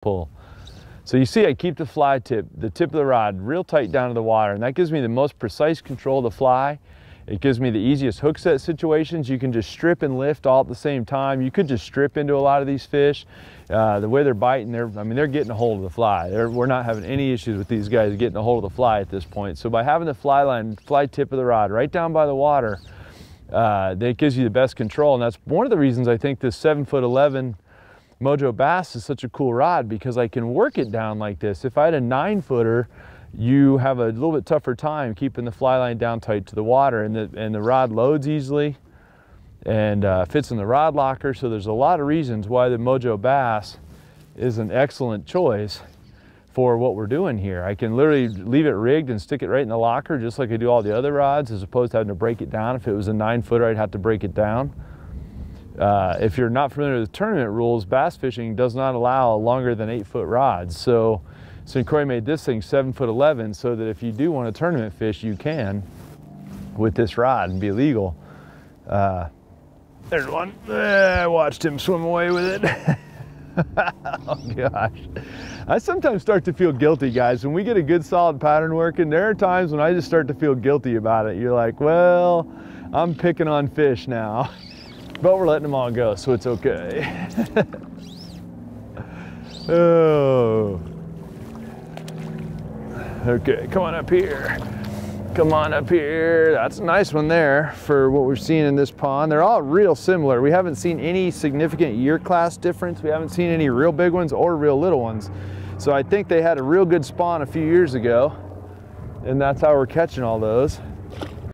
pull. So you see I keep the fly tip, the tip of the rod, real tight down to the water, and that gives me the most precise control of the fly. It gives me the easiest hook set situations. You can just strip and lift all at the same time. You could just strip into a lot of these fish. The way they're biting, they're getting a hold of the fly. We're not having any issues with these guys getting a hold of the fly at this point. So by having the fly tip of the rod right down by the water, that gives you the best control. And that's one of the reasons I think this 7'11" Mojo bass is such a cool rod, because I can work it down like this. If I had a 9-footer, you have a little bit tougher time keeping the fly line down tight to the water, and the rod loads easily and fits in the rod locker. So there's a lot of reasons why the Mojo bass is an excellent choice for what we're doing here. I can literally leave it rigged and stick it right in the locker just like I do all the other rods, as opposed to having to break it down. If it was a 9-footer, I'd have to break it down. If you're not familiar with tournament rules, bass fishing does not allow longer than 8-foot rods. So Croix made this thing 7'11", so that if you do want to tournament fish, you can with this rod and be legal. There's one. I watched him swim away with it. Oh gosh. I sometimes start to feel guilty, guys. When we get a good solid pattern working, there are times when I just start to feel guilty about it. You're like, well, I'm picking on fish now. But we're letting them all go, so it's okay. Oh. Okay, come on up here. Come on up here. That's a nice one there for what we're seeing in this pond. They're all real similar. We haven't seen any significant year class difference. We haven't seen any real big ones or real little ones. So I think they had a real good spawn a few years ago, and that's how we're catching all those.